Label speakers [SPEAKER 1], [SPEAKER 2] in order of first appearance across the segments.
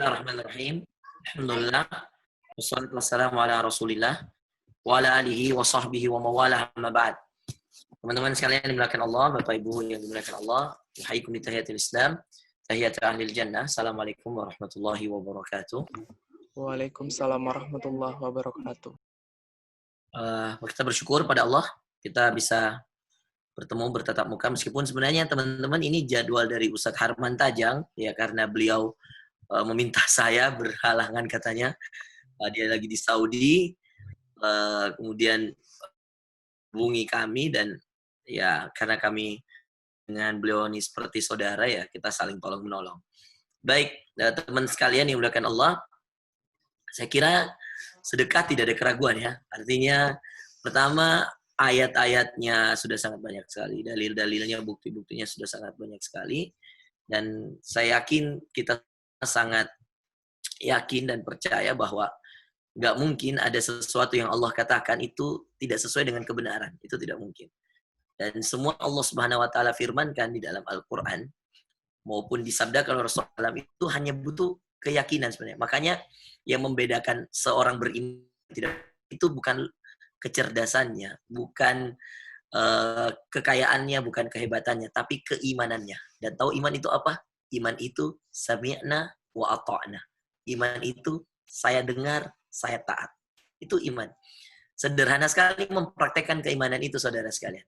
[SPEAKER 1] Bismillahirrahmanirrahim. Alhamdulillah. Wassalatu wassalamu ala Rasulillah wa ala alihi wa sahbihi wa mawalah amma ba'd. Teman-teman sekalian yang dimuliakan Allah, Bapak Ibu yang dimuliakan Allah, uhayyikum bi tahiyatil Islam, tahiyatul ahlil jannah. Assalamualaikum warahmatullahi wabarakatuh.
[SPEAKER 2] Waalaikumsalam warahmatullahi wabarakatuh.
[SPEAKER 1] Kita bersyukur pada Allah kita bisa bertemu bertatap muka meskipun sebenarnya teman-teman ini jadwal dari Ustadz Harman Tajang ya, karena beliau meminta saya berhalangan katanya. Dia lagi di Saudi, kemudian hubungi kami dan ya karena kami dengan beliau ini seperti saudara ya, kita saling tolong menolong. Baik, teman sekalian yang dimuliakan Allah, saya kira sedekah tidak ada keraguan ya. Artinya pertama ayat-ayatnya sudah sangat banyak sekali, dalil-dalilnya, bukti-buktinya sudah sangat banyak sekali, dan saya yakin kita sangat yakin dan percaya bahwa nggak mungkin ada sesuatu yang Allah katakan itu tidak sesuai dengan kebenaran. Itu tidak mungkin. Dan semua Allah Subhanahu wa taala firmankan di dalam Al-Qur'an maupun disabdakan oleh Rasulullah itu hanya butuh keyakinan sebenarnya. Makanya yang membedakan seorang beriman tidak itu bukan kecerdasannya, bukan kekayaannya, bukan kehebatannya, tapi keimanannya. Dan tahu iman itu apa? Iman itu sami'na wa ata'na. Iman itu saya dengar, saya taat. Itu iman. Sederhana sekali mempraktekkan keimanan itu, saudara sekalian.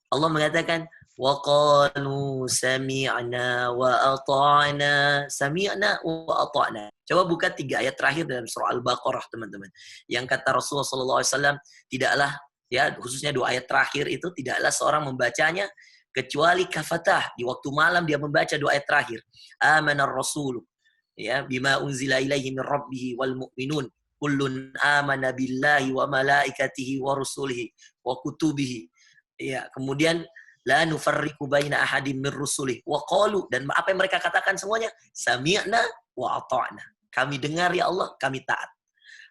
[SPEAKER 1] Allah mengatakan, wa qalu sami'na wa ata'na. Sami'na wa ata'na. Coba buka 3 ayat terakhir dalam surah Al-Baqarah, teman-teman. Yang kata Rasulullah SAW, tidaklah, ya khususnya 2 ayat terakhir itu, tidaklah seorang membacanya kecuali kafatah. Di waktu malam dia membaca 2 ayat terakhir. Amanar Rasul. Ya, bima unzila ilaihi min rabbih wal mu'minun. Kullun amana billahi wa malaikatihi wa rusulihi wa kutubihi. Ya, kemudian la nufarriqu baina ahadin min rusulihi wa qalu, dan apa yang mereka katakan semuanya sami'na wa ata'na. Kami dengar ya Allah, kami taat.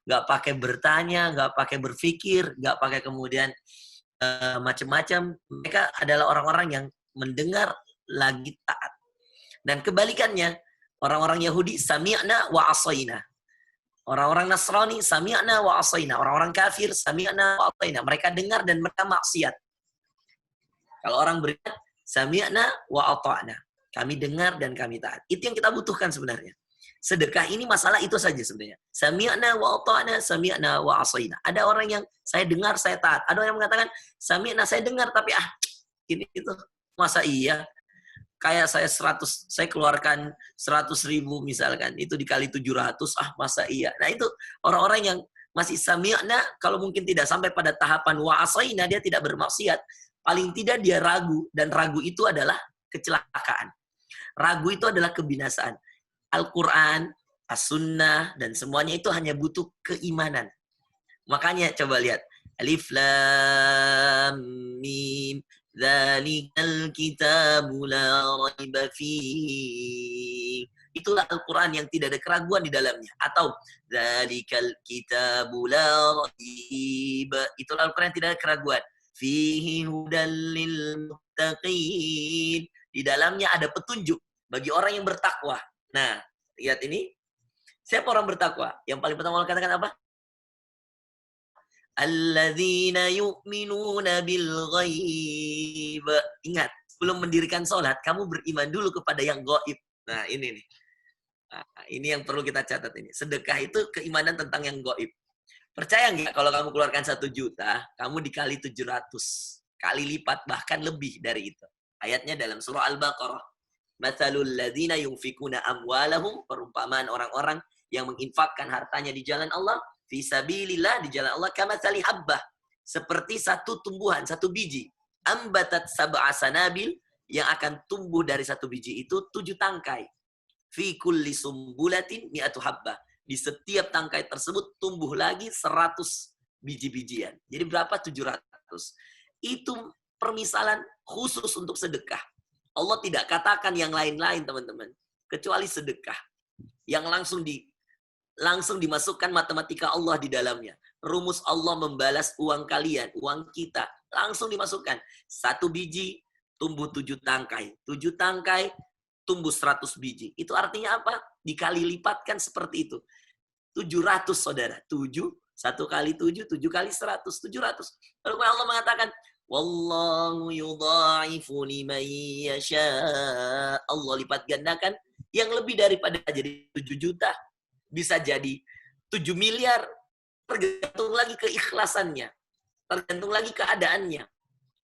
[SPEAKER 1] Enggak pakai bertanya, enggak pakai berpikir, enggak pakai kemudian macam-macam. Mereka adalah orang-orang yang mendengar lagi taat. Dan kebalikannya, orang-orang Yahudi sami'na wa asaina. Orang-orang Nasrani sami'na wa asaina. Orang-orang kafir sami'na wa asaina. Mereka dengar dan mereka maksiat. Kalau orang beriman sami'na wa ata'na. Kami dengar dan kami taat. Itu yang kita butuhkan sebenarnya. Sedekah ini masalah itu saja sebenarnya. Sami'na wa ata'na, sami'na wa asaina. Ada orang yang saya dengar, saya taat. Ada orang yang mengatakan, sami'na saya dengar, tapi ini itu. Masa iya? Kayak saya keluarkan 100.000 misalkan. Itu dikali 700, masa iya? Nah itu orang-orang yang masih sami'na, kalau mungkin tidak sampai pada tahapan wa asaina, dia tidak bermaksiat. Paling tidak dia ragu. Dan ragu itu adalah kecelakaan. Ragu itu adalah kebinasaan. Al-Quran, As-Sunnah, dan semuanya itu hanya butuh keimanan. Makanya coba lihat. Alif Lam Mim. Dzalikal kitabu la raiba fihi. Itulah Al-Quran yang tidak ada keraguan di dalamnya. Atau Dzalikal kitabu la raiba. Itulah Al-Quran yang tidak ada keraguan. Fihi hudal lil muttaqin. Di dalamnya ada petunjuk bagi orang yang bertakwa. Nah, lihat ini. Siapa orang bertakwa? Yang paling pertama Allah katakan apa? Alladzina yu'minuna bil ghaib. Ingat, sebelum mendirikan sholat, kamu beriman dulu kepada yang gaib. Nah, ini nih. Nah, ini yang perlu kita catat ini. Sedekah itu keimanan tentang yang gaib. Percaya nggak kalau kamu keluarkan 1 juta, kamu dikali 700 kali lipat, bahkan lebih dari itu. Ayatnya dalam surah Al-Baqarah. Matsalul ladzina yunfikuna amwalahum, perumpamaan orang-orang yang menginfakkan hartanya di jalan Allah, fi sabilillah, di jalan Allah, kamatsali habbah, seperti satu tumbuhan, satu biji, ambatat sab'a sanabil, yang akan tumbuh dari satu biji itu 7 tangkai. Fi kulli sumbulatin mi'atu habbah. Di setiap tangkai tersebut tumbuh lagi 100 biji-bijian. Jadi berapa? 700. Itu permisalan khusus untuk sedekah. Allah tidak katakan yang lain-lain, teman-teman. Kecuali sedekah. Yang langsung dimasukkan matematika Allah di dalamnya. Rumus Allah membalas uang kalian, uang kita. Langsung dimasukkan. 1 biji tumbuh 7 tangkai. 7 tangkai tumbuh 100 biji. Itu artinya apa? Dikali lipatkan seperti itu. 700 saudara. 7, 1 kali 7, 7 kali 100, 700. Lalu Allah mengatakan, Wallahu yudha'ifu liman yasha. Allah lipat gandakan yang lebih daripada jadi 7 juta. Bisa jadi 7 miliar. Tergantung lagi keikhlasannya. Tergantung lagi keadaannya.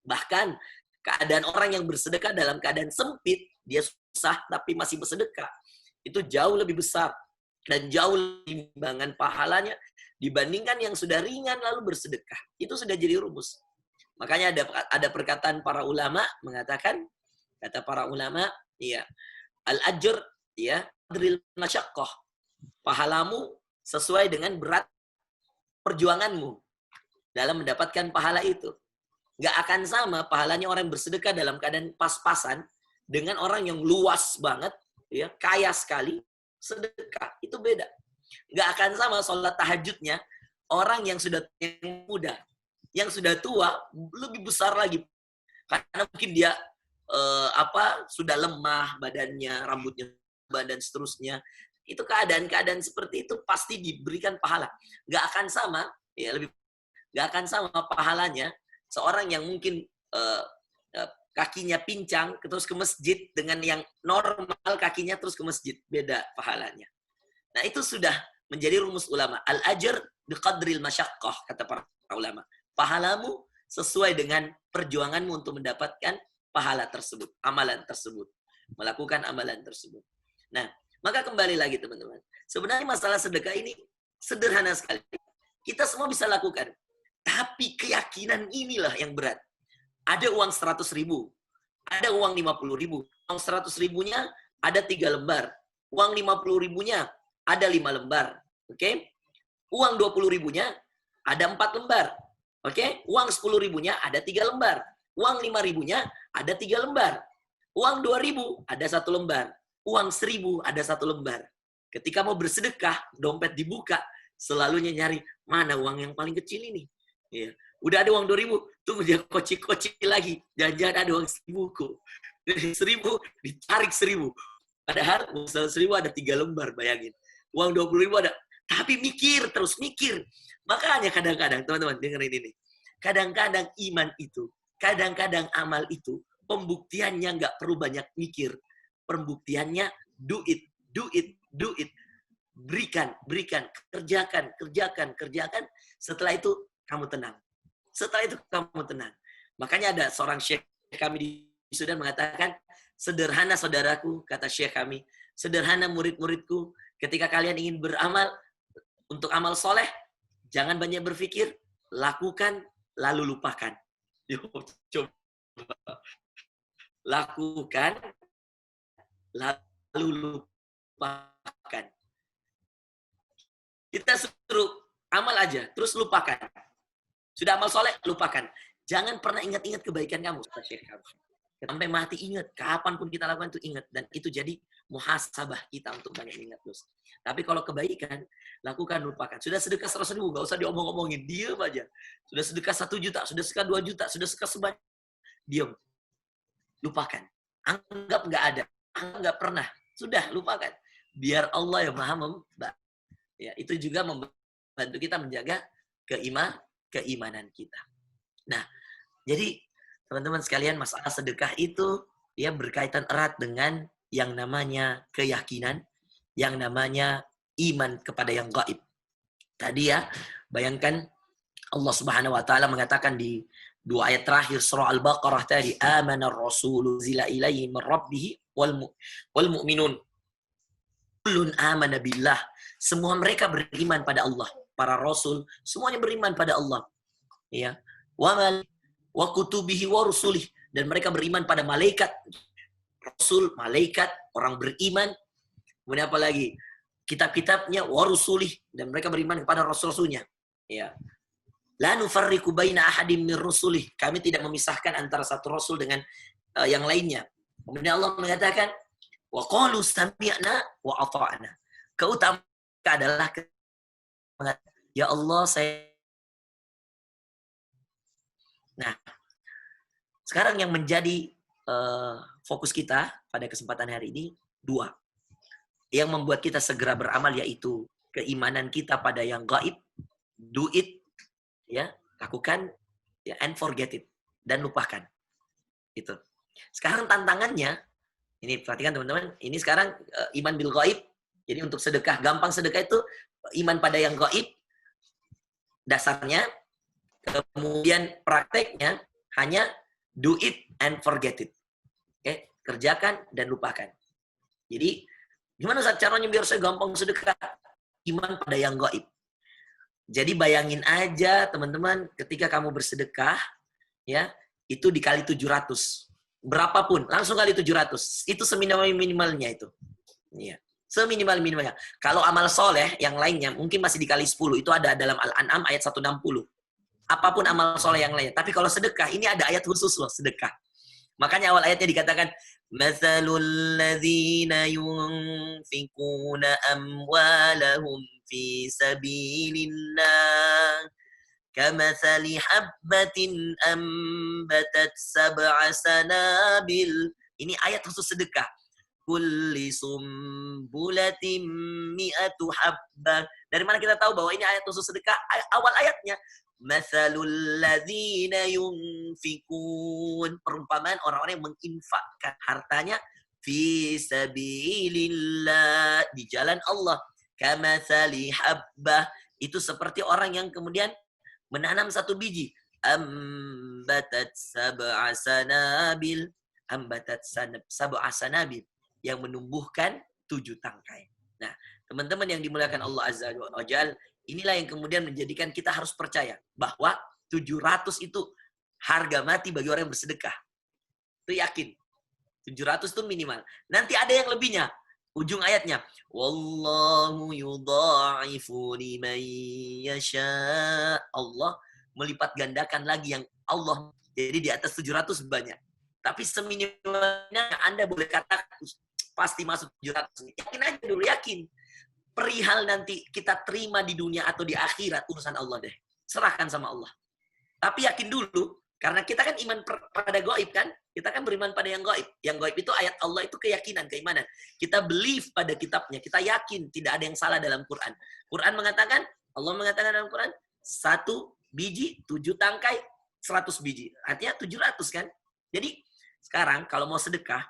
[SPEAKER 1] Bahkan keadaan orang yang bersedekah dalam keadaan sempit, dia susah tapi masih bersedekah. Itu jauh lebih besar. Dan jauh lebih timbangan pahalanya dibandingkan yang sudah ringan lalu bersedekah. Itu sudah jadi rumus. Makanya ada perkataan para ulama mengatakan, kata para ulama, ya, al-ajr, ya, qadril masyaqqah. Pahalamu sesuai dengan berat perjuanganmu dalam mendapatkan pahala itu. Nggak akan sama pahalanya orang yang bersedekah dalam keadaan pas-pasan dengan orang yang luas banget, ya, kaya sekali, sedekah. Itu beda. Nggak akan sama sholat tahajudnya orang yang sudah yang muda. Yang sudah tua lebih besar lagi. Karena mungkin dia sudah lemah badannya, rambutnya, dan seterusnya. Itu keadaan-keadaan seperti itu pasti diberikan pahala. Nggak akan sama, ya, nggak akan sama pahalanya seorang yang mungkin kakinya pincang terus ke masjid dengan yang normal kakinya terus ke masjid. Beda pahalanya. Nah, itu sudah menjadi rumus ulama. Al-ajr biqadril masyaqqah, kata para ulama. Pahalamu sesuai dengan perjuanganmu untuk mendapatkan pahala tersebut, amalan tersebut. Melakukan amalan tersebut. Nah, maka kembali lagi teman-teman. Sebenarnya masalah sedekah ini sederhana sekali. Kita semua bisa lakukan. Tapi keyakinan inilah yang berat. Ada uang 100 ribu. Ada uang 50 ribu. Uang 100 ribunya ada 3 lembar. Uang 50 ribunya ada 5 lembar. Oke? Uang 20 ribunya ada 4 lembar. Oke? Uang 10 ribunya ada 3 lembar. Uang 5 ribunya ada 3 lembar. Uang 2 ribu ada 1 lembar. Uang 1000 ada 1 lembar. Ketika mau bersedekah, dompet dibuka, selalunya nyari mana uang yang paling kecil ini. Ya. Udah ada uang 2000, tunggu dia koci-koci lagi. Jangan-jangan ada uang 1000 kok. 1000 ditarik 1000. Padahal uang 1000 ada 3 lembar, bayangin. Uang 20.000 ada. Tapi mikir, terus mikir. Makanya kadang-kadang, teman-teman, dengerin ini. Kadang-kadang iman itu, kadang-kadang amal itu, pembuktiannya nggak perlu banyak mikir. Pembuktiannya, do it, do it, do it. Berikan, berikan, kerjakan, kerjakan, kerjakan. Setelah itu, kamu tenang. Setelah itu kamu tenang. Makanya ada seorang syekh kami di Sudan mengatakan, sederhana saudaraku, kata syekh kami, sederhana murid-muridku, ketika kalian ingin beramal, untuk amal soleh, jangan banyak berpikir, lakukan, lalu lupakan. Yuk, coba. Lakukan, lalu lupakan. Kita suruh amal aja, terus lupakan. Sudah amal soleh, lupakan. Jangan pernah ingat-ingat kebaikan kamu. Sampai mati ingat. Kapanpun kita lakukan itu ingat. Dan itu jadi muhasabah kita untuk banyak ingat dosa. Tapi kalau kebaikan, lakukan, lupakan. Sudah sedekah 100 ribu, nggak usah diomong-omongin. Diam aja. Sudah sedekah 1 juta, sudah sedekah 2 juta, sudah sedekah sebanyak. Diam. Lupakan. Anggap nggak ada. Anggap nggak pernah. Sudah, lupakan. Biar Allah yang maha membantu. Ya, itu juga membantu kita menjaga keimanan kita. Nah, jadi teman-teman sekalian, masalah sedekah itu ya berkaitan erat dengan yang namanya keyakinan, yang namanya iman kepada yang gaib. Tadi ya, bayangkan Allah Subhanahu wa taala mengatakan di 2 ayat terakhir surah Al-Baqarah tadi, amana ar-rasulu zila ilaihi min rabbih wal mu'minun. Kullun amana billah. Semua mereka beriman pada Allah. Para rasul semuanya beriman pada Allah. Ya. Wa kutubihi wa rusulih, dan mereka beriman pada malaikat, rasul, malaikat, orang beriman. Kemudian apa lagi? Kitab-kitabnya, wa rusulih, dan mereka beriman kepada rasul-rasulnya. Ya. La nufarriqu baina ahadim min rusulih. Kami tidak memisahkan antara satu rasul dengan yang lainnya. Kemudian Allah mengatakan, wa qalu sami'na wa ata'na. Keutamaan adalah ya Allah, saya. Nah, sekarang yang menjadi fokus kita pada kesempatan hari ini dua. Yang membuat kita segera beramal yaitu keimanan kita pada yang gaib, do it, ya, lakukan, ya, and forget it, dan lupakan. Itu. Sekarang tantangannya, ini perhatikan teman-teman, ini sekarang iman bil gaib. Jadi untuk sedekah, gampang sedekah itu iman pada yang gaib, dasarnya, kemudian prakteknya hanya do it and forget it. Oke, kerjakan dan lupakan. Jadi, gimana caranya biar saya gampang sedekah? Iman pada yang gaib. Jadi bayangin aja teman-teman, ketika kamu bersedekah, ya, itu dikali 700. Berapapun, langsung kali 700. Itu seminimal-minimalnya itu. Ya. Seminimal-minimalnya. Kalau amal soleh yang lainnya mungkin masih dikali 10. Itu ada dalam Al-An'am ayat 160. Apapun amal soleh yang lainnya. Tapi kalau sedekah, ini ada ayat khusus loh, sedekah. Makanya awal ayatnya dikatakan, Mathalul ladzina yunfikuna amwalahum fi sabilillah kamathali habbatin ambatat sab'a sanabil. Ini ayat khusus sedekah. Kulli sumbulatin mi'atu habbah. Dari mana kita tahu bahwa ini ayat khusus sedekah? Awal ayatnya. Mathalul ladzina yunfikun. Perumpamaan orang-orang yang menginfakkan hartanya fi sabilillah, di jalan Allah. Kamathali habbah. Itu seperti orang yang kemudian menanam satu biji. Ambatat sab'a sanabil. Ambatat sab'a sanabil. Yang menumbuhkan 7 tangkai. Nah, teman-teman yang dimuliakan Allah Azza wa Jalla, inilah yang kemudian menjadikan kita harus percaya bahwa 700 itu harga mati bagi orang yang bersedekah. Itu yakin. 700 itu minimal. Nanti ada yang lebihnya. Ujung ayatnya. Wallahu yudha'ifu liman yasha. Allah melipat gandakan lagi yang Allah. Jadi di atas 700 banyak. Tapi seminimalnya Anda boleh katakan pasti masuk 700. Yakin aja dulu, yakin. Perihal nanti kita terima di dunia atau di akhirat, urusan Allah deh. Serahkan sama Allah. Tapi yakin dulu, karena kita kan iman pada gaib kan? Kita kan beriman pada yang gaib. Yang gaib itu ayat Allah itu keyakinan, keimanan. Kita believe pada kitabnya. Kita yakin tidak ada yang salah dalam Quran. Quran mengatakan, Allah mengatakan dalam Quran, 1 biji, 7 tangkai, 100 biji. Artinya 700 kan? Jadi, sekarang kalau mau sedekah,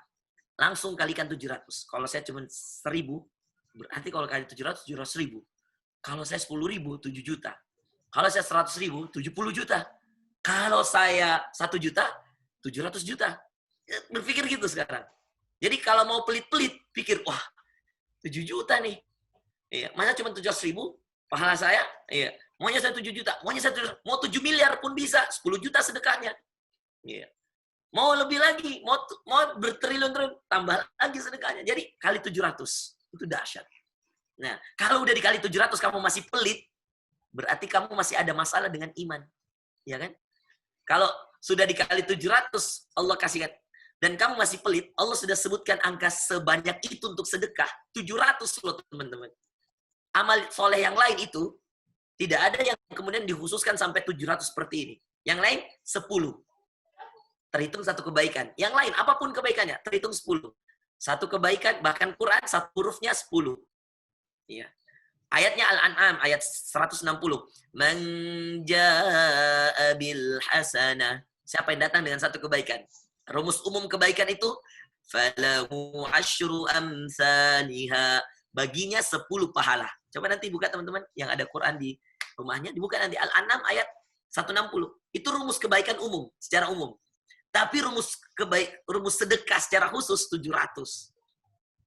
[SPEAKER 1] langsung kalikan 700. Kalau saya cuma 1000, berarti kalau kali 700, 700.000. Kalau saya 10.000, 7 juta. Kalau saya 100.000, 70 juta. Kalau saya 1 juta, 700 juta. Berpikir gitu sekarang. Jadi kalau mau pelit-pelit, pikir, wah, 7 juta nih. Iya, masa cuma 700.000, pahala saya, iya. Maunya saya 7 juta, maunya saya 7, mau 7 miliar pun bisa, 10 juta sedekahnya. Iya. Mau lebih lagi, mau bertriliun-triliun, tambah lagi sedekahnya. Jadi kali 700. Itu dahsyat. Nah, kalau udah dikali 700 kamu masih pelit, berarti kamu masih ada masalah dengan iman. Ya kan? Kalau sudah dikali 700, Allah kasihkan. Dan kamu masih pelit, Allah sudah sebutkan angka sebanyak itu untuk sedekah. 700 loh teman-teman. Amal soleh yang lain itu, tidak ada yang kemudian dikhususkan sampai 700 seperti ini. Yang lain 10. Terhitung 1 kebaikan. Yang lain, apapun kebaikannya, terhitung 10. 1 kebaikan, bahkan Quran, 1 hurufnya 10. Ya. Ayatnya Al-An'am, ayat 160. Man ja'a bil hasanah. Siapa yang datang dengan 1 kebaikan? Rumus umum kebaikan itu, falahu asyru amsalihah. Baginya 10 pahala. Coba nanti buka teman-teman, yang ada Quran di rumahnya, dibuka nanti Al-An'am ayat 160. Itu rumus kebaikan umum, secara umum. Tapi rumus sedekah secara khusus 700.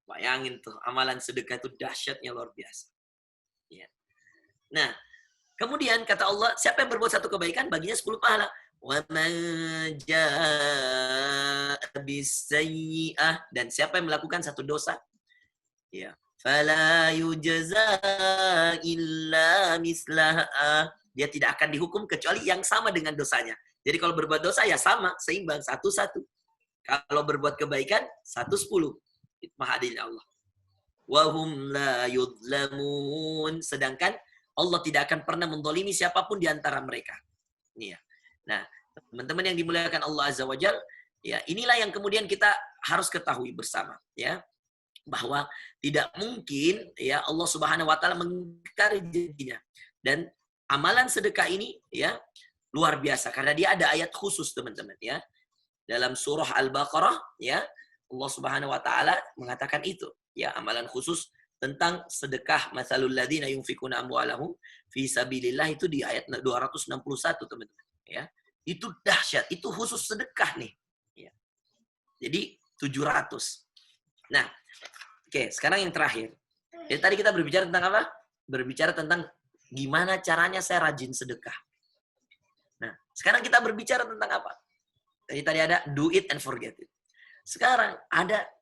[SPEAKER 1] Bayangin tuh, amalan sedekah itu dahsyatnya luar biasa. Ya. Nah, kemudian kata Allah, siapa yang berbuat 1 kebaikan, baginya 10 pahala. Wa man jaa'a bis-sayyi'ah, dan siapa yang melakukan 1 dosa, ya, fala yujza illa mislaha. Dia tidak akan dihukum kecuali yang sama dengan dosanya. Jadi kalau berbuat dosa ya sama, seimbang, 1-1. Kalau berbuat kebaikan, 1-10. Itu maha adilnya Allah. Wahum la yudlamun. Sedangkan Allah tidak akan pernah mendolimi siapapun di antara mereka. Ini ya. Nah, teman-teman yang dimuliakan Allah Azza wa Jalla, Ya, inilah yang kemudian kita harus ketahui bersama, ya, bahwa tidak mungkin ya Allah Subhanahu wa taala mengingkari janjinya. Dan amalan sedekah ini ya luar biasa karena dia ada ayat khusus, teman-teman, ya. Dalam surah Al-Baqarah, ya, Allah Subhanahu wa taala mengatakan itu, ya, amalan khusus tentang sedekah, masalul ladzina yunfikuna amwalahum fi sabilillah, itu di ayat 261, teman-teman, ya. Itu dahsyat, itu khusus sedekah nih, ya. Jadi 700. Nah, oke, sekarang yang terakhir. Jadi tadi kita berbicara tentang apa? Berbicara tentang gimana caranya saya rajin sedekah. Nah, sekarang kita berbicara tentang apa? Tadi ada do it and forget it. Sekarang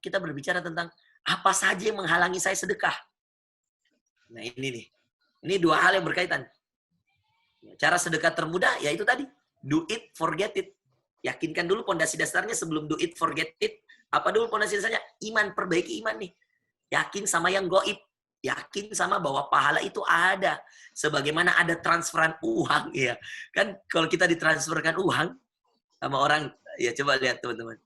[SPEAKER 1] kita berbicara tentang apa saja yang menghalangi saya sedekah. Nah, ini nih. Ini dua hal yang berkaitan. Cara sedekah termudah yaitu tadi, do it, forget it. Yakinkan dulu pondasi dasarnya sebelum do it, forget it. Apa dulu pondasi dasarnya? Iman, perbaiki iman nih. Yakin sama yang gaib. Yakin sama bahwa pahala itu ada. Sebagaimana ada transferan uang, ya. Kan kalau kita ditransferkan uang sama orang, ya coba lihat teman-teman.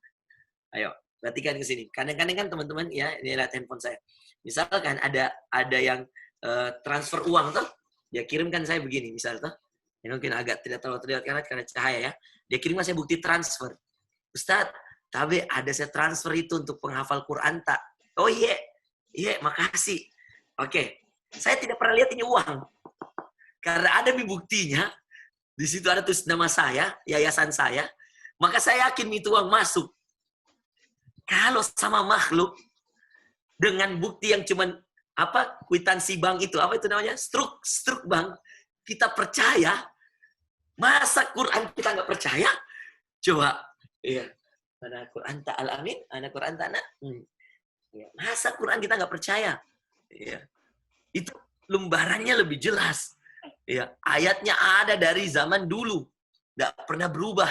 [SPEAKER 1] Ayo, perhatikan ke sini. Kadang-kadang kan teman-teman, ya, ini lihat handphone saya. Misalkan ada yang transfer uang tuh, dia kirimkan saya begini, misal tuh. Ini mungkin agak tidak terlalu terlihat karena cahaya, ya. Dia kirimkan saya bukti transfer. Ustadz, tapi ada saya transfer itu untuk penghafal Quran tak? Oh iya, makasih. Oke, saya tidak pernah lihat ini uang. Karena ada buktinya, di situ ada tulis nama saya, yayasan saya, maka saya yakin itu uang masuk. Kalau sama makhluk, dengan bukti yang cuman apa, kwitansi bank itu, apa itu namanya, struk bank, kita percaya. Masa Quran kita nggak percaya? Coba, iya. Mana Quran ta'al amin, ana Quran ta'ana. Ya. Masa Quran kita nggak percaya? Ya. Itu lembarannya lebih jelas. Ya. Ayatnya ada dari zaman dulu. Nggak pernah berubah.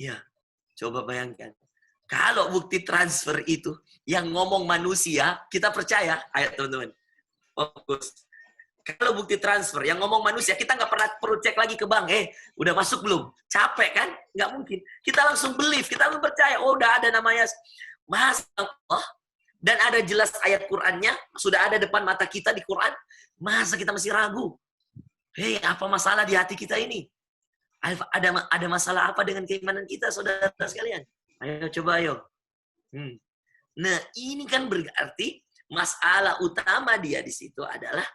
[SPEAKER 1] Ya. Coba bayangkan. Kalau bukti transfer itu, yang ngomong manusia, kita percaya. Ayo teman-teman. Fokus. Kalau bukti transfer, yang ngomong manusia, kita nggak pernah perlu cek lagi ke bank. Udah masuk belum? Capek kan? Nggak mungkin. Kita langsung believe, kita langsung percaya. Oh, udah ada namanya. Masa Allah. Dan ada jelas ayat Qur'annya. Sudah ada depan mata kita di Qur'an. Masa kita masih ragu? Apa masalah di hati kita ini? Ada masalah apa dengan keimanan kita, saudara sekalian? Ayo, coba ayo. Nah, ini kan berarti masalah utama dia di situ adalah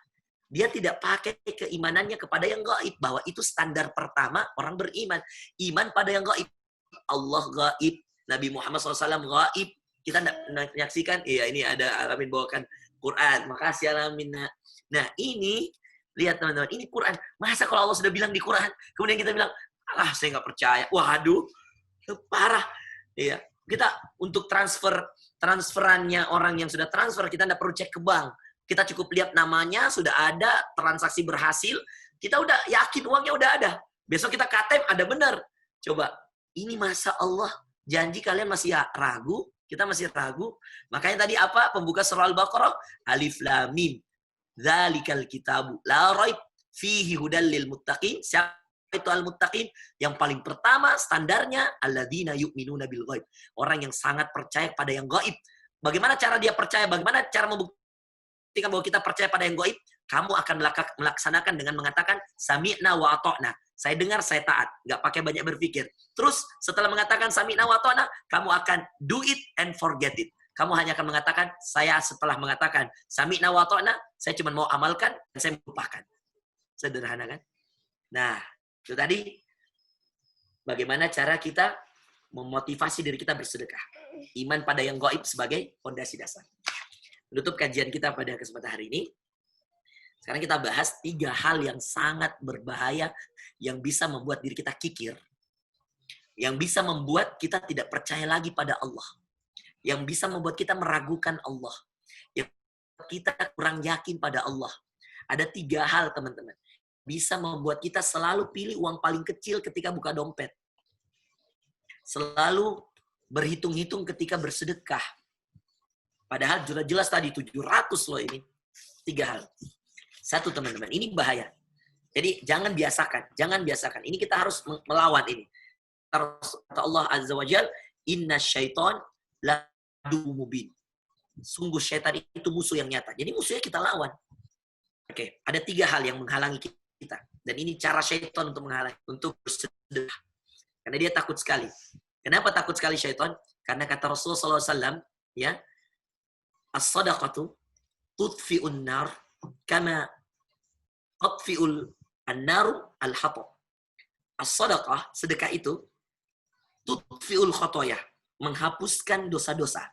[SPEAKER 1] dia tidak pakai keimanannya kepada yang gaib. Bahwa itu standar pertama orang beriman. Iman pada yang gaib. Allah gaib. Nabi Muhammad SAW gaib. Kita menyaksikan, iya ini ada Alamin bawakan Quran. Makasih Alamin. Nah ini, lihat teman-teman. Ini Quran. Masa kalau Allah sudah bilang di Quran, kemudian kita bilang, alah saya nggak percaya. Waduh, parah. Iya. Kita untuk transferannya orang yang sudah transfer, kita tidak perlu cek ke bank. Kita cukup lihat namanya, sudah ada, transaksi berhasil, kita udah yakin uangnya udah ada. Besok kita KTM, ada benar. Coba, ini masa Allah janji kalian masih ragu, kita masih ragu. Makanya tadi apa? Pembuka surah Al-Baqarah, Alif Lam Mim. Dzalikal kitabu la raib fihi hudal lil muttaqin. Siapa itu al-muttaqin? Yang paling pertama standarnya alladzina yu'minuna bil ghaib. Orang yang sangat percaya pada yang gaib. Bagaimana cara dia percaya? Bagaimana cara membuktikan bahwa kita percaya pada yang gaib? Kamu akan melaksanakan dengan mengatakan sami'na wa ata'na. Saya dengar, saya taat. Nggak pakai banyak berpikir. Terus setelah mengatakan sami'na wa ata'na, kamu akan do it and forget it. Kamu hanya akan mengatakan, saya setelah mengatakan sami'na wa ata'na, saya cuma mau amalkan dan saya melupakan. Sederhana kan? Nah, itu tadi bagaimana cara kita memotivasi diri kita bersedekah. Iman pada yang gaib sebagai fondasi dasar. Menutup kajian kita pada kesempatan hari ini. Sekarang kita bahas 3 hal yang sangat berbahaya yang bisa membuat diri kita kikir. Yang bisa membuat kita tidak percaya lagi pada Allah. Yang bisa membuat kita meragukan Allah. Yang kita kurang yakin pada Allah. Ada 3 hal teman-teman. Bisa membuat kita selalu pilih uang paling kecil ketika buka dompet. Selalu berhitung-hitung ketika bersedekah. Padahal jelas tadi 700 loh ini. 3 hal. 1 teman-teman, ini bahaya. Jadi jangan biasakan. Ini kita harus melawan ini. Kata Allah Azza wa Jal, Inna syaiton ladu mubin. Sungguh syaitan itu musuh yang nyata. Jadi musuhnya kita lawan. Oke, ada 3 hal yang menghalangi kita. Dan ini cara syaitan untuk menghalangi, untuk bersedekah. Karena dia takut sekali. Kenapa takut sekali syaitan? Karena kata Rasulullah SAW, ya, as-sadaqatu tudfi'un nar kama tudfi'ul an-naru al-hatab. As-sadaqah, sedekah itu tudfi'ul khotoyah, menghapuskan dosa-dosa.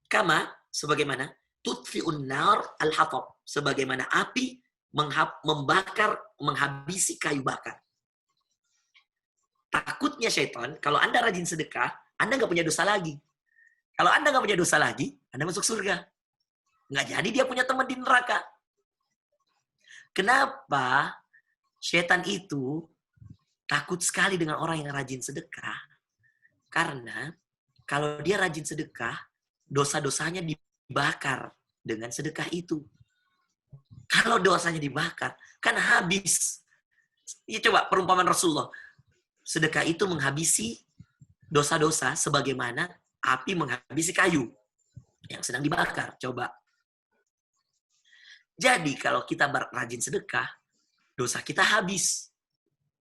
[SPEAKER 1] Kama, sebagaimana tudfi'un nar al-hatab, sebagaimana api membakar, menghabisi kayu bakar. Takutnya syaitan, kalau Anda rajin sedekah, Anda nggak punya dosa lagi. Kalau Anda nggak punya dosa lagi, Anda masuk surga. Nggak jadi dia punya teman di neraka. Kenapa syaitan itu takut sekali dengan orang yang rajin sedekah? Karena kalau dia rajin sedekah, dosa-dosanya dibakar dengan sedekah itu. Kalau dosanya dibakar, kan habis. Ya, coba perumpamaan Rasulullah. Sedekah itu menghabisi dosa-dosa sebagaimana api menghabisi kayu yang sedang dibakar. Coba. Jadi kalau kita rajin sedekah, dosa kita habis.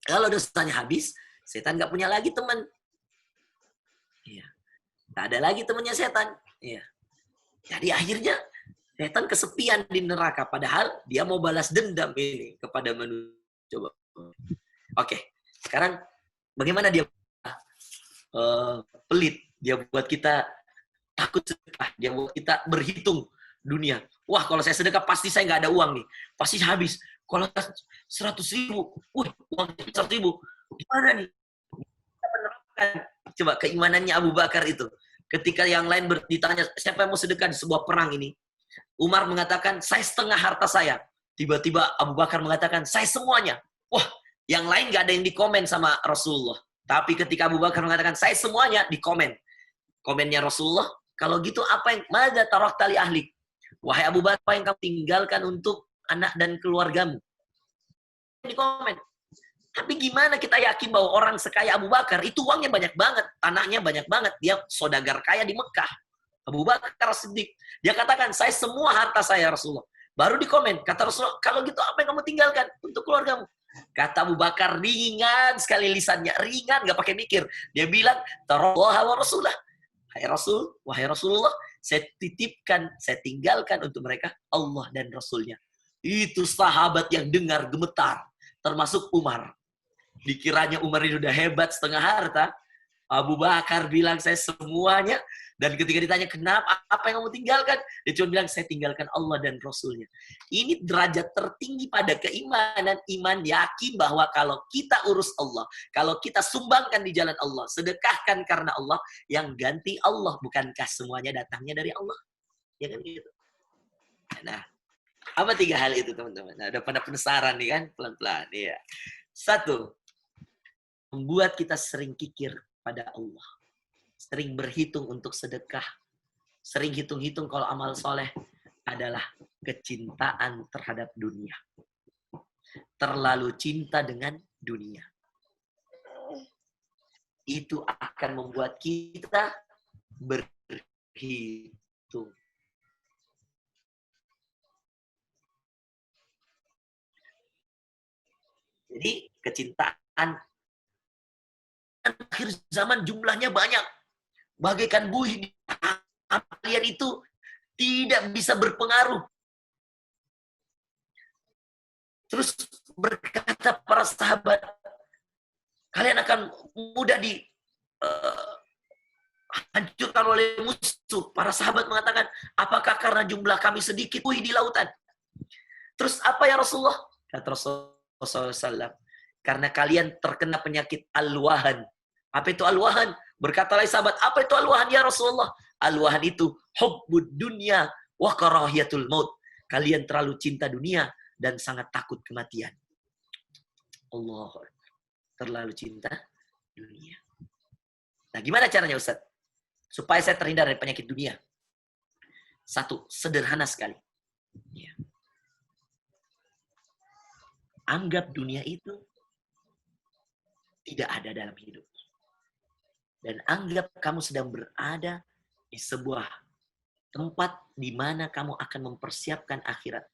[SPEAKER 1] Kalau dosanya habis, setan nggak punya lagi teman. Iya. Nggak ada lagi temannya setan. Iya. Jadi akhirnya setan kesepian di neraka. Padahal dia mau balas dendam ini kepada manusia. Coba. Oke. Sekarang bagaimana dia pelit. Dia buat kita takut sedekah. Dia buat kita berhitung dunia. Wah, kalau saya sedekah pasti saya nggak ada uang nih. Pasti habis. Kalau 100.000, uang 100.000. Gimana nih? Kita menerapkan. Coba keimanannya Abu Bakar itu. Ketika yang lain ditanya, siapa yang mau sedekah di sebuah perang ini? Umar mengatakan, saya setengah harta saya. Tiba-tiba Abu Bakar mengatakan, saya semuanya. Wah, yang lain nggak ada yang dikomen sama Rasulullah. Tapi ketika Abu Bakar mengatakan, saya semuanya, dikomen. Komennya Rasulullah, kalau gitu apa yang madza tarakta li ahlik? Wahai Abu Bakar, apa yang kamu tinggalkan untuk anak dan keluargamu? Di komen. Tapi gimana kita yakin bahwa orang sekaya Abu Bakar itu uangnya banyak banget, tanahnya banyak banget, dia saudagar kaya di Mekah. Abu Bakar Siddiq, dia katakan, saya semua harta saya Rasulullah. Baru di komen, kata Rasulullah, kalau gitu apa yang kamu tinggalkan untuk keluargamu? Kata Abu Bakar, ringan sekali lisannya, ringan, nggak pakai mikir. Dia bilang, tarallaha wa rasulah. Wahai Rasulullah, saya titipkan, saya tinggalkan untuk mereka Allah dan Rasulnya. Itu sahabat yang dengar gemetar, termasuk Umar. Dikiranya Umar ini udah hebat setengah harta. Abu Bakar bilang, saya semuanya. Dan ketika ditanya, kenapa? Apa yang kamu tinggalkan? Dia cuma bilang, saya tinggalkan Allah dan Rasulnya. Ini derajat tertinggi pada keimanan. Iman yakin bahwa kalau kita urus Allah, kalau kita sumbangkan di jalan Allah, sedekahkan karena Allah, yang ganti Allah. Bukankah semuanya datangnya dari Allah? Ya kan gitu. Nah, apa 3 hal itu teman-teman? Nah, udah pada penasaran nih kan? Pelan-pelan. Ya. 1, membuat kita sering kikir pada Allah. Sering berhitung untuk sedekah. Sering hitung-hitung kalau amal soleh adalah kecintaan terhadap dunia. Terlalu cinta dengan dunia. Itu akan membuat kita berhitung. Jadi kecintaan akhir zaman jumlahnya banyak. Bagaikan buih di kalian itu tidak bisa berpengaruh. Terus berkata para sahabat, kalian akan mudah dihancurkan oleh musuh. Para sahabat mengatakan, apakah karena jumlah kami sedikit buih di lautan? Terus apa ya Rasulullah? Kata Rasulullah SAW, karena kalian terkena penyakit al-wahan. Apa itu al-wahan? Berkata lagi sahabat, apa itu al-wahan ya Rasulullah? Al-wahan itu hubbud dunya wa karahiyatul maut. Kalian terlalu cinta dunia dan sangat takut kematian. Allah, terlalu cinta dunia. Nah, gimana caranya Ustaz? Supaya saya terhindar dari penyakit dunia. 1, sederhana sekali. Ya. Anggap dunia itu tidak ada dalam hidup. Dan anggap kamu sedang berada di sebuah tempat di mana kamu akan mempersiapkan akhirat.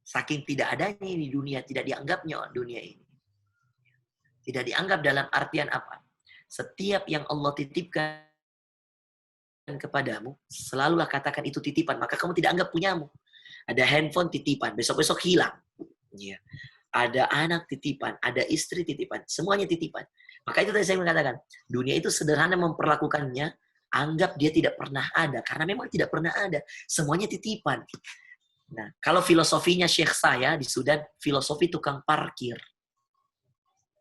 [SPEAKER 1] Saking tidak adanya di dunia, tidak dianggapnya dunia ini. Tidak dianggap dalam artian apa? Setiap yang Allah titipkan kepadamu, selalulah katakan itu titipan. Maka kamu tidak anggap punyamu. Ada handphone titipan, besok-besok hilang. Ya. Ada anak titipan, ada istri titipan. Semuanya titipan. Maka itu tadi saya mengatakan, dunia itu sederhana memperlakukannya, anggap dia tidak pernah ada. Karena memang tidak pernah ada. Semuanya titipan. Nah, kalau filosofinya Syekh saya di Sudan, filosofi tukang parkir.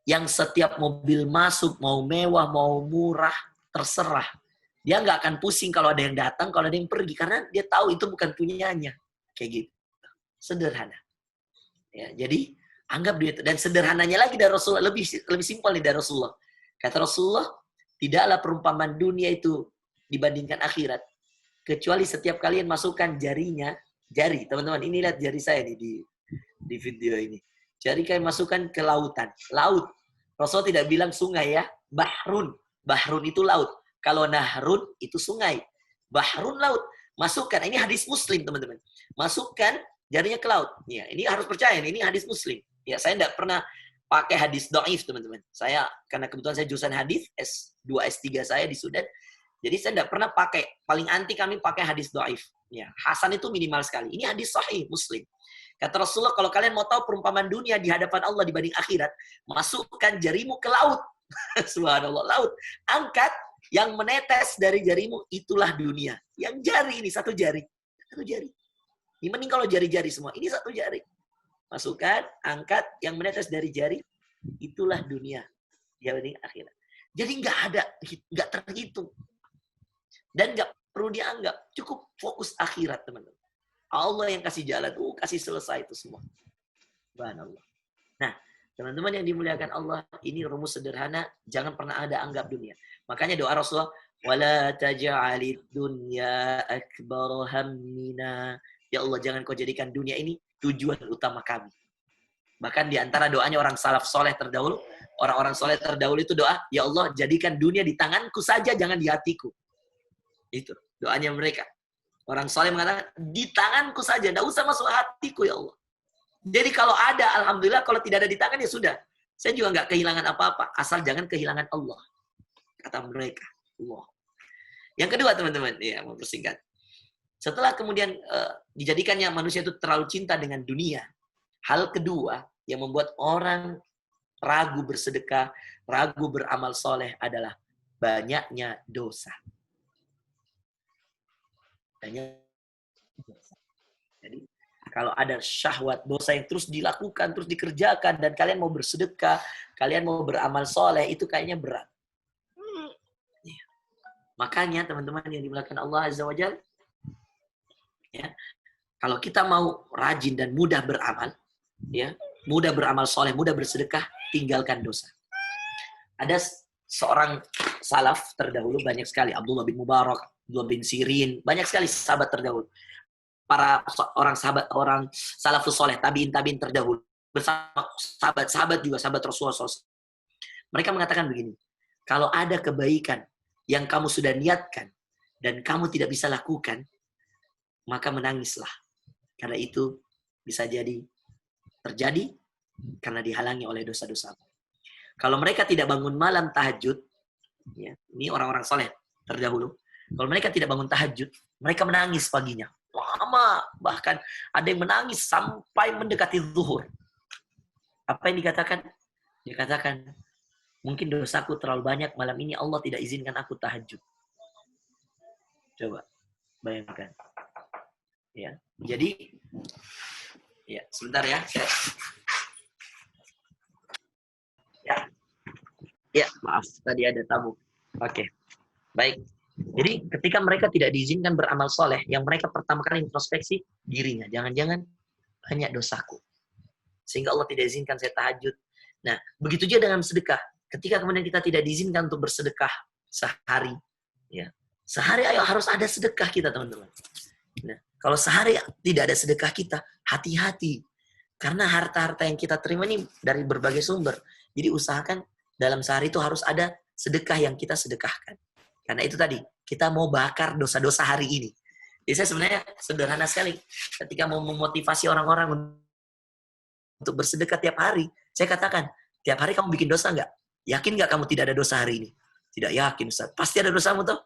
[SPEAKER 1] Yang setiap mobil masuk, mau mewah, mau murah, terserah. Dia nggak akan pusing kalau ada yang datang, kalau ada yang pergi. Karena dia tahu itu bukan punyanya. Kayak gitu. Sederhana. Ya, jadi, anggap dia itu. Dan sederhananya lagi dari Rasulullah, lebih simpel nih dari Rasulullah. Kata Rasulullah, tidaklah perumpamaan dunia itu dibandingkan akhirat. Kecuali setiap kalian masukkan jarinya, jari, teman-teman, ini lihat jari saya nih di video ini. Jari kalian masukkan ke lautan. Laut. Rasulullah tidak bilang sungai ya. Bahrun. Bahrun itu laut. Kalau nahrun itu sungai. Bahrun laut. Masukkan. Ini hadis Muslim, teman-teman. Masukkan jarinya ke laut. Ya, ini harus percaya. Ini hadis Muslim. Ya, saya tidak pernah pakai hadis dhaif, teman-teman. Saya, karena kebetulan saya jurusan hadis, S2, S3 saya di Sudan. Jadi saya tidak pernah pakai. Paling anti kami pakai hadis dhaif. Ya, Hasan itu minimal sekali. Ini hadis sahih Muslim. Kata Rasulullah, kalau kalian mau tahu perumpamaan dunia di hadapan Allah dibanding akhirat, masukkan jarimu ke laut. Subhanallah, laut. Angkat yang menetes dari jarimu, itulah dunia. Yang jari ini, satu jari. Satu jari. Ini mending kalau jari-jari semua. Ini satu jari. Masukkan, angkat, yang menetes dari jari, itulah dunia. Dibanding akhirat. Jadi nggak ada, nggak terhitung. Dan nggak perlu dianggap. Cukup fokus akhirat, teman-teman. Allah yang kasih jalan, kasih selesai itu semua. Subhanallah. Nah, teman-teman yang dimuliakan Allah, ini rumus sederhana, jangan pernah ada anggap dunia. Makanya doa Rasulullah, wala taj'alid dunya akbar hammina. Ya Allah, jangan kau jadikan dunia ini tujuan utama kami. Bahkan di antara doanya orang salaf soleh terdahulu, orang-orang soleh terdahulu itu doa, ya Allah, jadikan dunia di tanganku saja, jangan di hatiku. Itu doanya mereka. Orang soleh mengatakan, di tanganku saja, tidak usah masuk hatiku ya Allah. Jadi kalau ada, alhamdulillah, kalau tidak ada di tangan ya sudah. Saya juga nggak kehilangan apa-apa, asal jangan kehilangan Allah. Kata mereka. Allah. Yang kedua teman-teman, ya mau persingkat. Setelah kemudian dijadikannya manusia itu terlalu cinta dengan dunia, hal kedua yang membuat orang ragu bersedekah, ragu beramal soleh adalah banyaknya dosa. Jadi kalau ada syahwat dosa yang terus dilakukan, terus dikerjakan, dan kalian mau bersedekah, kalian mau beramal soleh, itu kayaknya berat. Ya. Makanya teman-teman yang dimuliakan Allah Azza wa Jalla, ya, kalau kita mau rajin dan mudah beramal, ya, mudah beramal soleh, mudah bersedekah, tinggalkan dosa. Ada seorang salaf terdahulu banyak sekali, Abdullah bin Mubarak, Abdullah bin Sirin, banyak sekali sahabat terdahulu. Para orang sahabat, orang salafus soleh, tabiin terdahulu. Bersama sahabat juga, sahabat Rasulullah SAW. Mereka mengatakan begini, kalau ada kebaikan yang kamu sudah niatkan dan kamu tidak bisa lakukan, maka menangislah. Karena itu bisa jadi terjadi karena dihalangi oleh dosa-dosa. Kalau mereka tidak bangun malam tahajud, ya, ini orang-orang soleh terdahulu, kalau mereka tidak bangun tahajud, mereka menangis paginya. Lama, bahkan ada yang menangis sampai mendekati zuhur. Apa yang dikatakan? Dikatakan, mungkin dosaku terlalu banyak, malam ini Allah tidak izinkan aku tahajud. Coba, bayangkan. Ya, jadi, ya, sebentar ya. Ya, maaf, tadi ada tamu. Oke, baik. Jadi ketika mereka tidak diizinkan beramal soleh, yang mereka pertama kali introspeksi dirinya. Jangan-jangan banyak dosaku. Sehingga Allah tidak izinkan saya tahajud. Nah, begitu juga dengan sedekah. Ketika kemudian kita tidak diizinkan untuk bersedekah sehari. Ya, sehari ayo harus ada sedekah kita, teman-teman. Nah, kalau sehari tidak ada sedekah kita, hati-hati. Karena harta-harta yang kita terima ini dari berbagai sumber. Jadi usahakan dalam sehari itu harus ada sedekah yang kita sedekahkan. Karena itu tadi, kita mau bakar dosa-dosa hari ini. Jadi saya sebenarnya sederhana sekali. Ketika mau memotivasi orang-orang untuk bersedekah tiap hari, saya katakan, tiap hari kamu bikin dosa nggak? Yakin nggak kamu tidak ada dosa hari ini? Tidak yakin, Ustaz. Pasti ada dosamu tuh.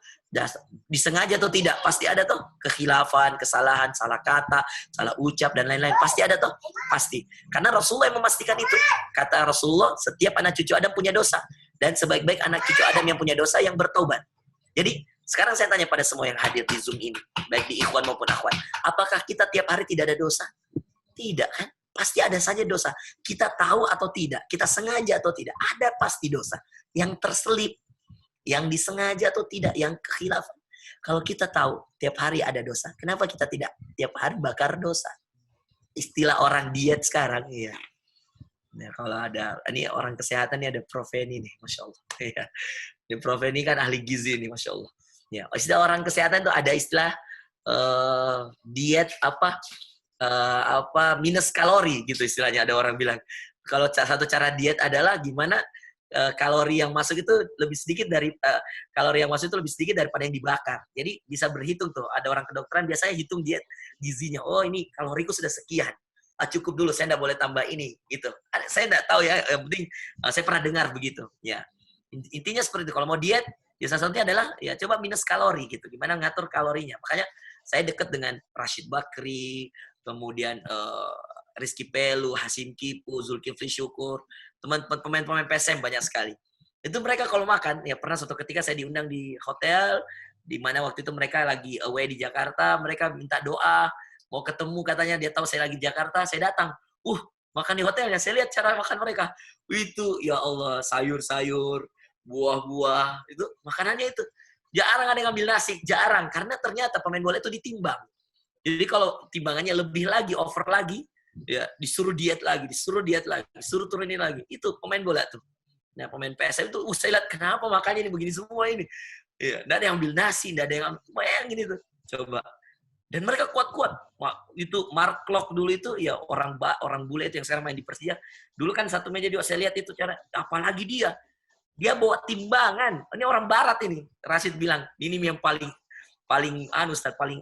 [SPEAKER 1] Disengaja atau tidak, pasti ada tuh. Kekhilafan, kesalahan, salah kata, salah ucap, dan lain-lain. Pasti ada tuh. Pasti. Karena Rasulullah yang memastikan itu. Kata Rasulullah, setiap anak cucu Adam punya dosa. Dan sebaik-baik anak cucu Adam yang punya dosa yang bertobat. Jadi, sekarang saya tanya pada semua yang hadir di Zoom ini. Baik di ikhwan maupun akhwat. Apakah kita tiap hari tidak ada dosa? Tidak kan? Pasti ada saja dosa. Kita tahu atau tidak. Kita sengaja atau tidak. Ada pasti dosa. Yang terselip. Yang disengaja atau tidak, yang kekhilafan. Kalau kita tahu tiap hari ada dosa, kenapa kita tidak tiap hari bakar dosa? Istilah orang diet sekarang, ya. Nah, kalau ada, ini orang kesehatan ini ada Prof. Eni nih, Masya Allah. Ya. Ini Prof. Eni kan ahli gizi nih, Masya Allah. Ya, istilah orang kesehatan itu ada istilah diet minus kalori gitu istilahnya, ada orang bilang. Kalau satu cara diet adalah gimana kalori yang masuk itu lebih sedikit daripada yang dibakar. Jadi bisa berhitung tuh. Ada orang kedokteran biasanya hitung diet gizinya. Oh, ini kaloriku sudah sekian. Cukup dulu, saya nggak boleh tambah ini gitu. Saya nggak tahu ya, yang penting saya pernah dengar begitu. Ya, intinya seperti itu. Kalau mau diet, ya salah satunya adalah ya coba minus kalori gitu. Gimana ngatur kalorinya? Makanya saya dekat dengan Rashid Bakri, kemudian Rizky Pelu, Hasim Kipu, Zulkifli Syukur, pemain-pemain PSM banyak sekali. Itu mereka kalau makan, ya pernah suatu ketika saya diundang di hotel, di mana waktu itu mereka lagi away di Jakarta, mereka minta doa, mau ketemu katanya, dia tahu saya lagi di Jakarta, saya datang. Makan di hotelnya, saya lihat cara makan mereka. Itu, ya Allah, sayur-sayur, buah-buah, itu makanannya itu. Jarang ada yang ngambil nasi, jarang. Karena ternyata pemain bola itu ditimbang. Jadi kalau timbangannya lebih lagi, over lagi, ya disuruh diet lagi, disuruh turunin lagi. Itu pemain bola tuh. Nah, pemain PSM itu saya lihat kenapa makannya ini begini semua ini. Ya, enggak ada yang ambil nasi, enggak ada yang bayangin itu. Coba. Dan mereka kuat-kuat. Itu Mark Klok dulu itu ya orang bule itu yang sekarang main di Persija. Dulu kan satu meja dia, saya lihat itu cara, apalagi dia bawa timbangan. Ini orang barat ini. Rashid bilang, ini yang paling Ustaz, paling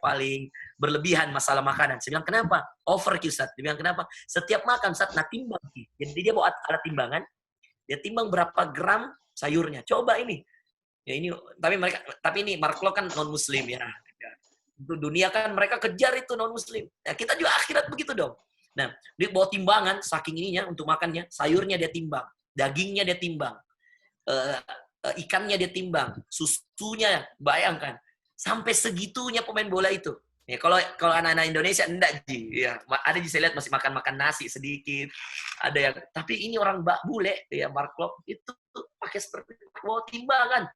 [SPEAKER 1] paling berlebihan masalah makanan. Saya bilang, kenapa? Overkill, Ustaz. Dia bilang, kenapa? Setiap makan, Ustaz, timbang. Jadi dia bawa alat timbangan, dia timbang berapa gram sayurnya. Coba ini. Ya ini, tapi ini Mark Klok kan non muslim ya. Untuk dunia kan mereka kejar itu non muslim. Ya, kita juga akhirat begitu dong. Nah, dia bawa timbangan saking ininya untuk makannya, sayurnya dia timbang, dagingnya dia timbang. Ikannya dia timbang, susunya, bayangkan sampai segitunya pemain bola itu. Ya, kalau anak-anak Indonesia enggak Ji, ya ada di saya lihat masih makan nasi sedikit, ada yang, tapi ini orang bule ya Mark Klok itu pakai seperti bawa timbangan.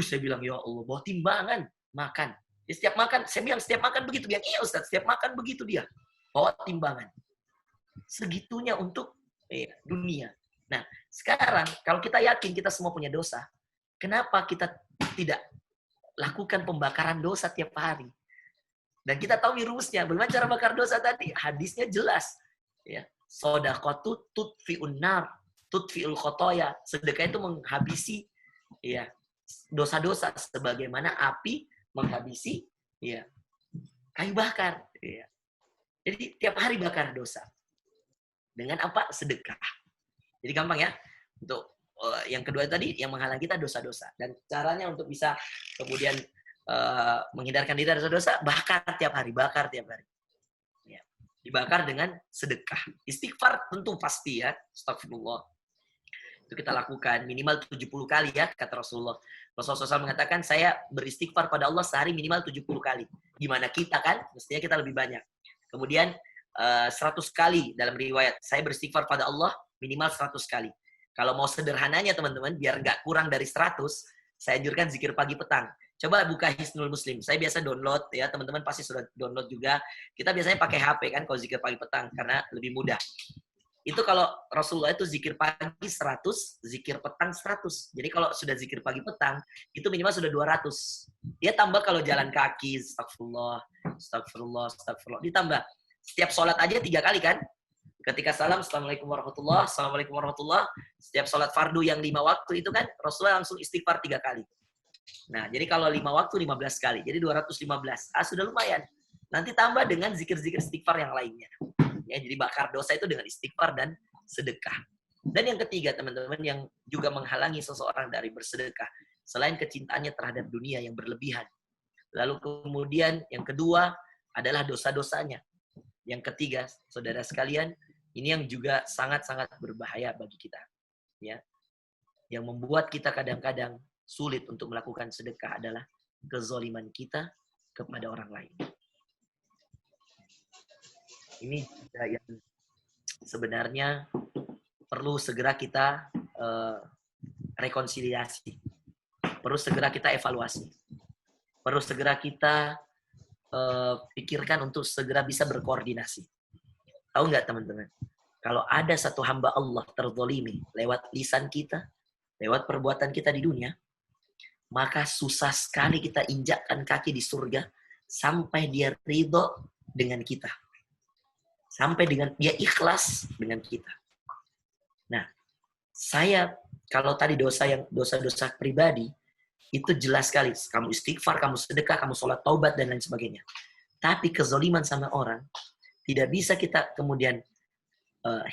[SPEAKER 1] Saya bilang ya Allah, bawa timbangan makan. Ya, setiap makan, saya bilang setiap makan begitu, dia iya Ustaz, setiap makan begitu dia bawa timbangan. Segitunya untuk dunia. Nah, sekarang kalau kita yakin kita semua punya dosa, kenapa kita tidak lakukan pembakaran dosa tiap hari? Dan kita tahu rumusnya. Bagaimana cara bakar dosa tadi? Hadisnya jelas. Ya. Sodaqatu tutfi'un nar, tutfi'ul khotoya. Sedekah itu menghabisi ya dosa-dosa sebagaimana api menghabisi ya kayu bakar. Ya. Jadi tiap hari bakar dosa. Dengan apa? Sedekah. Jadi gampang ya. Untuk yang kedua tadi, yang menghalang kita dosa-dosa. Dan caranya untuk bisa kemudian menghindarkan diri dari dosa-dosa, bakar tiap hari. Ya. Dibakar dengan sedekah. Istighfar tentu pasti ya. Astagfirullah. Itu kita lakukan minimal 70 kali ya, kata Rasulullah. Rasulullah SAW mengatakan, saya beristighfar pada Allah sehari minimal 70 kali. Gimana kita kan? Mestinya kita lebih banyak. Kemudian 100 kali dalam riwayat. Saya beristighfar pada Allah minimal 100 kali. Kalau mau sederhananya teman-teman, biar nggak kurang dari 100, saya anjurkan zikir pagi petang. Coba buka Hisnul Muslim. Saya biasa download, ya teman-teman pasti sudah download juga. Kita biasanya pakai HP kan kalau zikir pagi petang, karena lebih mudah. Itu kalau Rasulullah itu zikir pagi 100, zikir petang 100. Jadi kalau sudah zikir pagi petang, itu minimal sudah 200. Dia tambah kalau jalan kaki, astagfirullah. Ditambah. Setiap sholat aja 3 kali kan? Ketika salam, Assalamualaikum warahmatullah, Assalamualaikum warahmatullah. Setiap sholat fardu yang 5 waktu itu kan Rasulullah langsung istighfar 3 kali. Nah, jadi kalau 5 waktu 15 kali, jadi 215. Sudah lumayan. Nanti tambah dengan zikir-zikir istighfar yang lainnya. Ya, jadi bakar dosa itu dengan istighfar dan sedekah. Dan yang ketiga, teman-teman, yang juga menghalangi seseorang dari bersedekah, selain kecintaannya terhadap dunia yang berlebihan. Lalu kemudian yang kedua adalah dosa-dosanya. Yang ketiga, saudara sekalian, ini yang juga sangat-sangat berbahaya bagi kita. Ya. Yang membuat kita kadang-kadang sulit untuk melakukan sedekah adalah kezaliman kita kepada orang lain. Ini yang sebenarnya perlu segera kita rekonsiliasi. Perlu segera kita evaluasi. Perlu segera kita pikirkan untuk segera bisa berkoordinasi. Tahu nggak teman-teman? Kalau ada satu hamba Allah terzalimi lewat lisan kita, lewat perbuatan kita di dunia, maka susah sekali kita injakkan kaki di surga sampai dia ridho dengan kita. Sampai dengan dia ikhlas dengan kita. Nah, saya kalau tadi dosa-dosa pribadi itu jelas sekali. Kamu istighfar, kamu sedekah, kamu sholat taubat dan lain sebagainya. Tapi kezaliman sama orang tidak bisa kita kemudian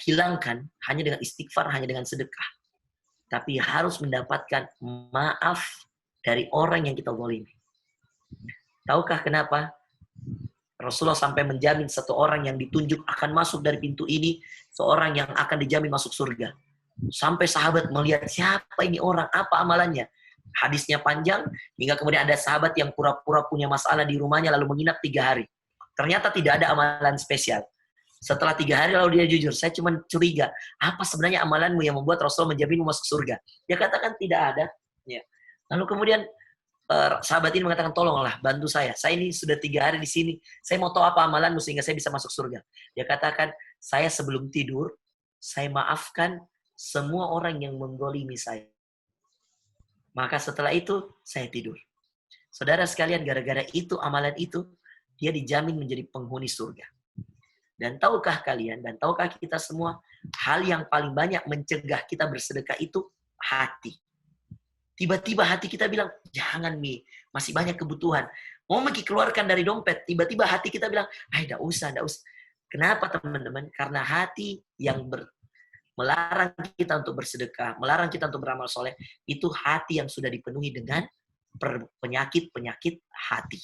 [SPEAKER 1] hilangkan hanya dengan istighfar, hanya dengan sedekah. Tapi harus mendapatkan maaf dari orang yang kita zalimi. Tahukah kenapa? Rasulullah sampai menjamin satu orang yang ditunjuk akan masuk dari pintu ini, seorang yang akan dijamin masuk surga. Sampai sahabat melihat siapa ini orang, apa amalannya. Hadisnya panjang, hingga kemudian ada sahabat yang pura-pura punya masalah di rumahnya lalu menginap 3 hari. Ternyata tidak ada amalan spesial. Setelah 3 hari lalu dia jujur, saya cuma curiga, apa sebenarnya amalanmu yang membuat Rasulullah menjaminmu masuk surga? Dia katakan tidak ada. Ya. Lalu kemudian sahabat ini mengatakan, tolonglah bantu saya ini sudah 3 hari di sini, saya mau tahu apa amalanmu sehingga saya bisa masuk surga. Dia katakan, saya sebelum tidur, saya maafkan semua orang yang menggolimi saya. Maka setelah itu, saya tidur. Saudara sekalian, gara-gara itu, amalan itu, dia dijamin menjadi penghuni surga. Dan tahukah kalian, dan tahukah kita semua, hal yang paling banyak mencegah kita bersedekah itu hati. Tiba-tiba hati kita bilang, jangan Mi, masih banyak kebutuhan. Mau keluarkan dari dompet, tiba-tiba hati kita bilang, tidak usah. Kenapa teman-teman? Karena hati yang melarang kita untuk bersedekah, melarang kita untuk beramal soleh, itu hati yang sudah dipenuhi dengan penyakit-penyakit hati.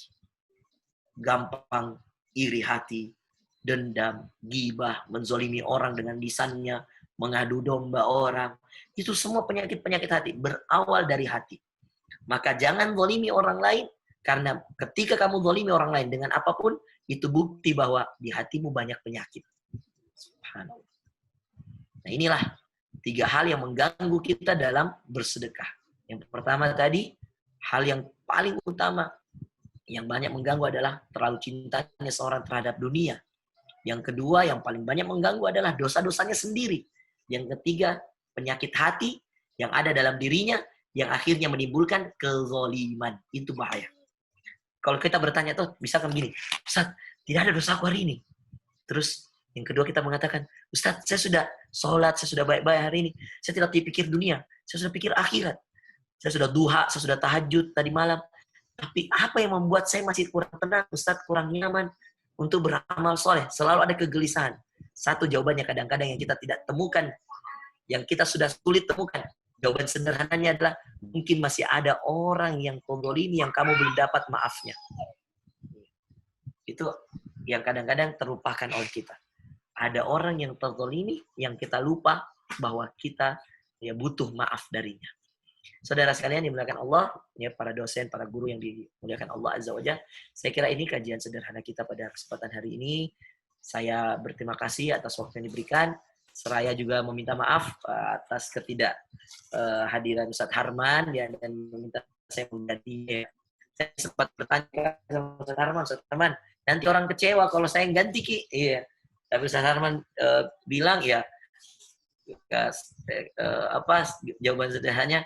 [SPEAKER 1] Gampang iri hati, dendam, ghibah, menzolimi orang dengan lisannya, mengadu domba orang. Itu semua penyakit-penyakit hati, berawal dari hati. Maka jangan zolimi orang lain, karena ketika kamu zolimi orang lain dengan apapun, itu bukti bahwa di hatimu banyak penyakit. Subhanallah. Nah inilah 3 hal yang mengganggu kita dalam bersedekah. Yang pertama tadi, hal yang paling utama, yang banyak mengganggu adalah terlalu cintanya seorang terhadap dunia. Yang kedua, yang paling banyak mengganggu adalah dosa-dosanya sendiri. Yang ketiga, penyakit hati yang ada dalam dirinya, yang akhirnya menimbulkan kezaliman. Itu bahaya. Kalau kita bertanya tuh, bisa kan gini, Ustaz, tidak ada dosaku hari ini. Terus yang kedua kita mengatakan, Ustaz, saya sudah sholat, saya sudah baik-baik hari ini. Saya tidak pikir dunia, saya sudah pikir akhirat. Saya sudah duha, saya sudah tahajud tadi malam. Tapi apa yang membuat saya masih kurang tenang, Ustaz, kurang nyaman untuk beramal soleh? Selalu ada kegelisahan. Satu jawabannya kadang-kadang yang kita tidak temukan, yang kita sudah sulit temukan. Jawaban sederhananya adalah, mungkin masih ada orang yang pengzalimi yang kamu belum dapat maafnya. Itu yang kadang-kadang terlupakan oleh kita. Ada orang yang terzalimi yang kita lupa bahwa kita butuh maaf darinya. Saudara sekalian dimuliakan Allah, ya para dosen, para guru yang dimuliakan Allah Azza wa Jalla. Saya kira ini kajian sederhana kita pada kesempatan hari ini. Saya berterima kasih atas waktu yang diberikan. Seraya juga meminta maaf atas hadiran Ustadz Harman dan meminta saya mengganti. Saya sempat bertanya sama Ustadz Harman, nanti orang kecewa kalau saya ganti Ki. Iya. Tapi Ustadz Harman bilang jawaban sederhananya,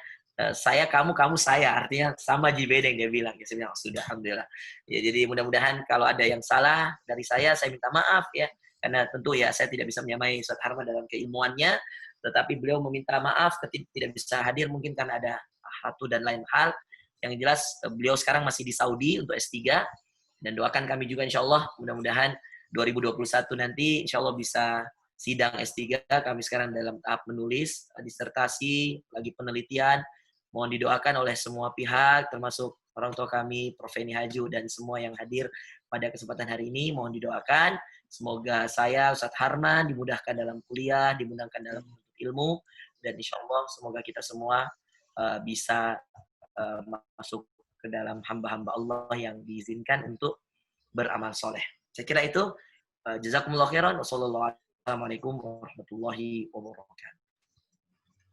[SPEAKER 1] saya kamu saya, artinya sama Jibedeng dia bilang. Saya bilang sudah, alhamdulillah. Ya, jadi mudah-mudahan kalau ada yang salah dari saya minta maaf ya. karena tentu ya saya tidak bisa menyamai Ustaz Harman dalam keilmuannya, tetapi beliau meminta maaf ketika tidak bisa hadir mungkin karena ada satu dan lain hal. Yang jelas beliau sekarang masih di Saudi untuk S3, dan doakan kami juga insya Allah mudah-mudahan 2021 nanti insya Allah bisa sidang S3. Kami sekarang dalam tahap menulis disertasi, lagi penelitian. Mohon didoakan oleh semua pihak, termasuk orang tua kami, Prof. Eni Haju, dan semua yang hadir pada kesempatan hari ini. Mohon didoakan. Semoga saya, Ustadz Harman, dimudahkan dalam kuliah, dimudahkan dalam menuntut ilmu, dan insya Allah semoga kita semua bisa masuk ke dalam hamba-hamba Allah yang diizinkan untuk beramal soleh. Saya kira itu. Jazakumullah khairan. Wassalamualaikum warahmatullahi wabarakatuh.